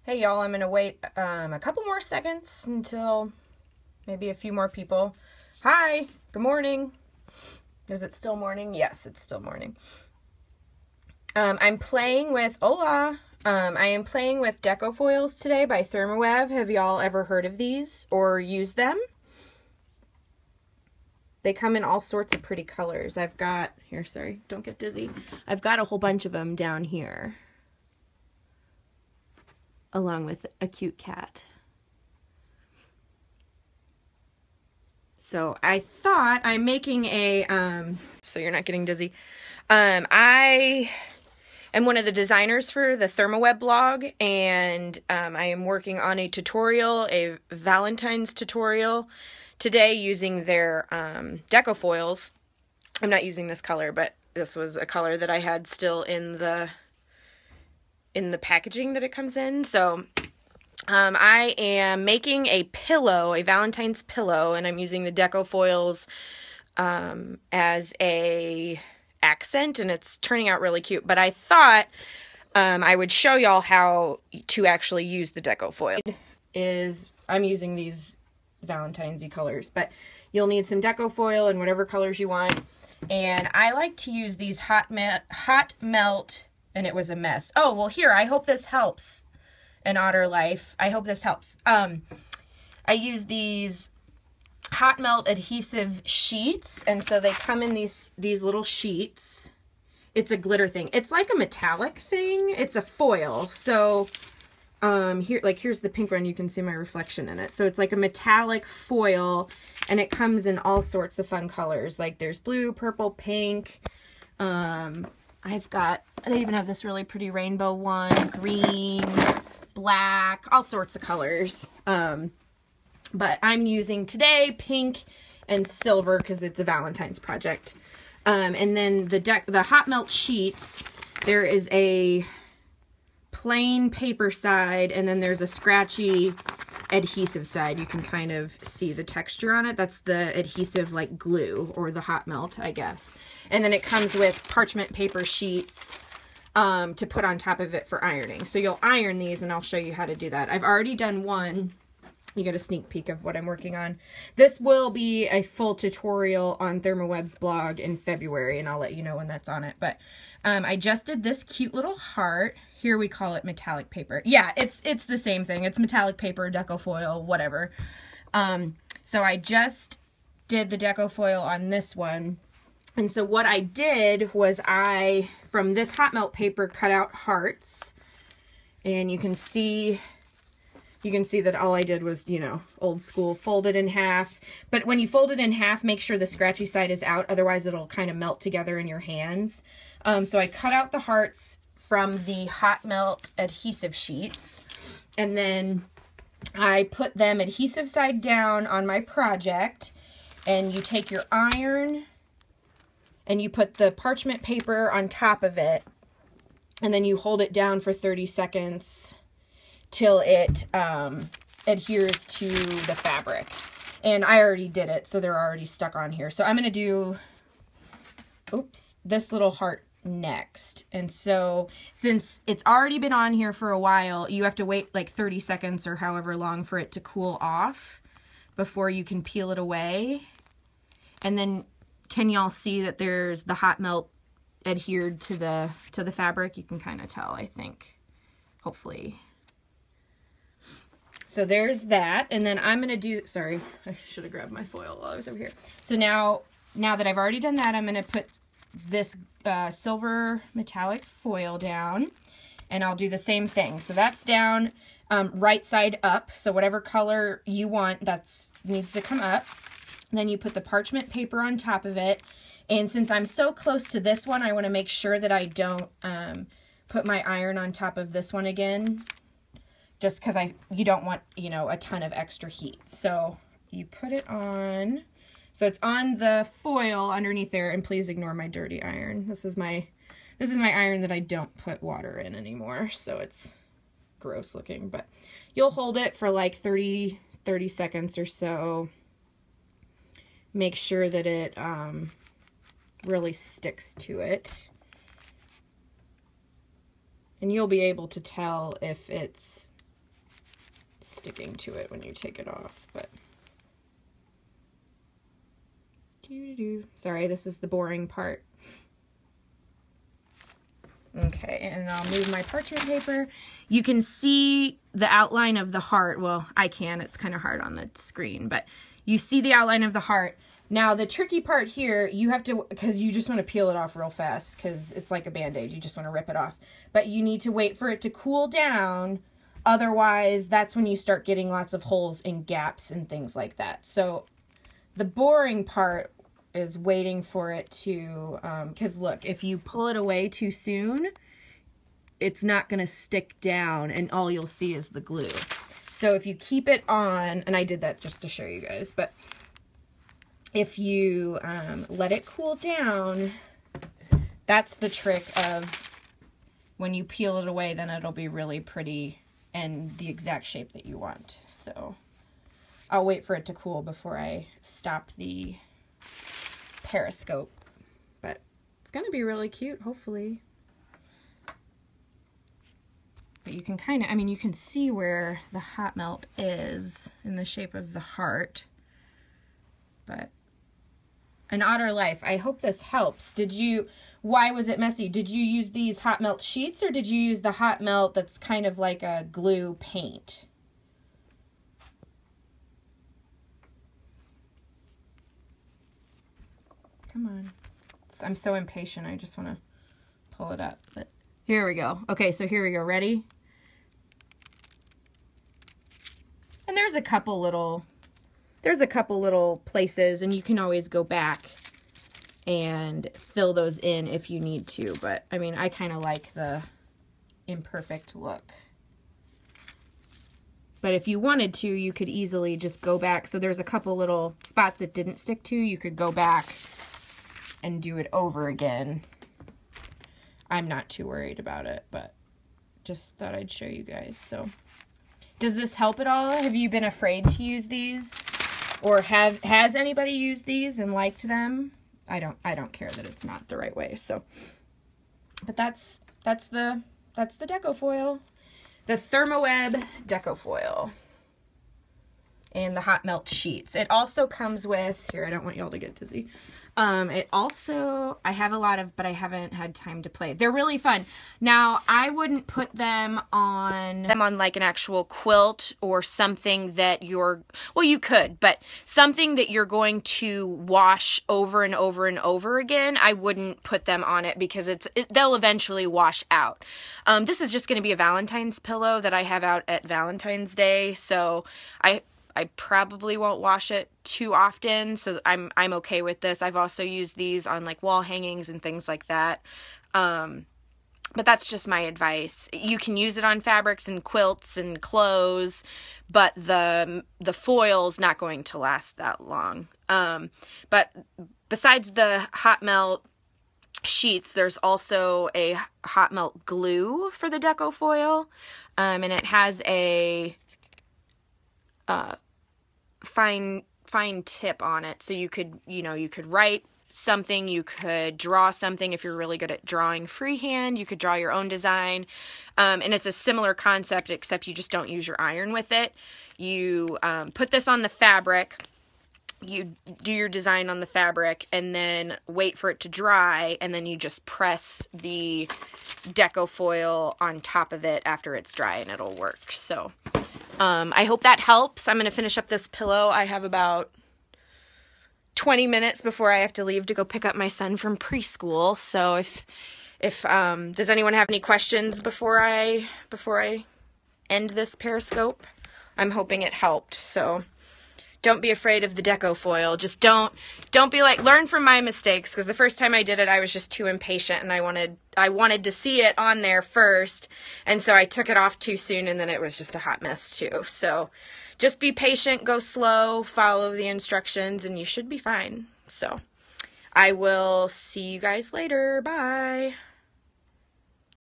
Hey y'all, I'm gonna wait a couple more seconds until maybe a few more people. Hi, good morning. Is it still morning? Yes, it's still morning. I'm playing with, hola. I am playing with Deco Foils today by Thermoweb. Have y'all ever heard of these or used them? They come in all sorts of pretty colors. I've got, here, sorry, don't get dizzy. I've got a whole bunch of them down here, along with a cute cat. So I thought I'm making a, so you're not getting dizzy. I am one of the designers for the Thermoweb blog, and I am working on a tutorial, a Valentine's tutorial today using their Deco Foils. I'm not using this color, but this was a color that I had still in the packaging that it comes in. So I am making a pillow, a Valentine's pillow, and I'm using the Deco Foils as a accent, and it's turning out really cute. But I thought I would show y'all how to actually use the Deco Foil. I'm using these Valentine's-y colors, but you'll need some Deco Foil in whatever colors you want. And I like to use these hot melt, and it was a mess. Oh, well, here, I hope this helps. In Otter Life, I hope this helps. I use these hot melt adhesive sheets, and so they come in these little sheets. It's a glitter thing. It's like a metallic thing. It's a foil. So here's the pink one. You can see my reflection in it. So it's like a metallic foil, and it comes in all sorts of fun colors. Like there's blue, purple, pink. They even have this really pretty rainbow one, green, black, all sorts of colors. But I'm using today pink and silver because it's a Valentine's project. And then the hot melt sheets, there is a plain paper side, and then there's a scratchy adhesive side. You can kind of see the texture on it. That's the adhesive, like glue, or the hot melt, I guess. And then it comes with parchment paper sheets to put on top of it for ironing. So you'll iron these, and I'll show you how to do that. I've already done one. You get a sneak peek of what I'm working on. This will be a full tutorial on Thermoweb's blog in February, and I'll let you know when that's on it. But I just did this cute little heart. Here we call it metallic paper. Yeah, it's the same thing. It's metallic paper, Deco Foil, whatever. So I just did the Deco Foil on this one. And so what I did was from this hot melt paper, cut out hearts. And you can see that all I did was, old school, fold it in half. But when you fold it in half, make sure the scratchy side is out. Otherwise, it'll kind of melt together in your hands. So I cut out the hearts from the hot melt adhesive sheets. And then I put them adhesive side down on my project. And you take your iron and you put the parchment paper on top of it. And then you hold it down for 30 seconds till it adheres to the fabric. And I already did it, so they're already stuck on here. So I'm going to do, this little heart next. And so since it's already been on here for a while, you have to wait like 30 seconds or however long for it to cool off before you can peel it away. And then can y'all see that there's the hot melt adhered to the fabric? You can kind of tell, I think, hopefully. So there's that. And then I'm going to do, sorry, I should have grabbed my foil while I was over here. So now that I've already done that, I'm going to put this silver metallic foil down, and I'll do the same thing. So that's down right side up. So whatever color you want, needs to come up. And then you put the parchment paper on top of it. And since I'm so close to this one, I want to make sure that I don't put my iron on top of this one again. Just because you don't want, a ton of extra heat. So you put it on. So it's on the foil underneath there, and please ignore my dirty iron. This is my iron that I don't put water in anymore, so it's gross looking. But you'll hold it for like 30 seconds or so. Make sure that it really sticks to it. And you'll be able to tell if it's sticking to it when you take it off, but sorry, this is the boring part. Okay, and I'll move my parchment paper. You can see the outline of the heart. Well, I can. It's kind of hard on the screen, but you see the outline of the heart. Now, the tricky part here, you have to, because you just want to peel it off real fast, because it's like a Band-Aid. You just want to rip it off. But you need to wait for it to cool down. Otherwise, that's when you start getting lots of holes and gaps and things like that. So the boring part is waiting for it to, because look, if you pull it away too soon, it's not going to stick down and all you'll see is the glue. So if you keep it on, and I did that just to show you guys, but if you let it cool down, that's the trick of when you peel it away, then it'll be really pretty and the exact shape that you want. So I'll wait for it to cool before I stop the Periscope, but it's going to be really cute, hopefully. But you can kind of, I mean, you can see where the hot melt is in the shape of the heart. But an otter life. I hope this helps. Why was it messy? Did you use these hot melt sheets or did you use the hot melt that's kind of like a glue paint? Come on. I'm so impatient. I just want to pull it up. But here we go. Okay, so here we go. Ready? And there's a couple little places, and you can always go back and fill those in if you need to. But I mean, I kind of like the imperfect look. But if you wanted to, you could easily just go back. So there's a couple little spots that didn't stick to. You could go back and do it over again. I'm not too worried about it, but just thought I'd show you guys. So does this help at all? Have you been afraid to use these? Or has anybody used these and liked them? I don't care that it's not the right way. So, but that's the Deco Foil. The Thermoweb DecoFoil. And the hot melt sheets. It also comes with, here, I don't want y'all to get dizzy. It also, I have a lot of, but I haven't had time to play. They're really fun. Now, I wouldn't put them on like an actual quilt or something that you're, well, you could, but something that you're going to wash over and over and over again, I wouldn't put them on it because they'll eventually wash out. This is just going to be a Valentine's pillow that I have out at Valentine's Day, so I probably won't wash it too often, so I'm okay with this. I've also used these on like wall hangings and things like that. But that's just my advice. You can use it on fabrics and quilts and clothes, but the foil's not going to last that long. But besides the hot melt sheets, there's also a hot melt glue for the Deco Foil, and it has a fine tip on it, so you could write something, you could draw something. If you're really good at drawing freehand, you could draw your own design, and it's a similar concept, except you just don't use your iron with it. You put this on the fabric, you do your design on the fabric, and then wait for it to dry, and then you just press the Deco Foil on top of it after it's dry, and it'll work. So I hope that helps. I'm going to finish up this pillow. I have about 20 minutes before I have to leave to go pick up my son from preschool. So if does anyone have any questions before I end this Periscope? I'm hoping it helped. So don't be afraid of the Deco Foil. Just don't be like, learn from my mistakes, because the first time I did it, I was just too impatient, and I wanted to see it on there first, and so I took it off too soon, and then it was just a hot mess too. So just be patient, go slow, follow the instructions, and you should be fine. So I will see you guys later. Bye.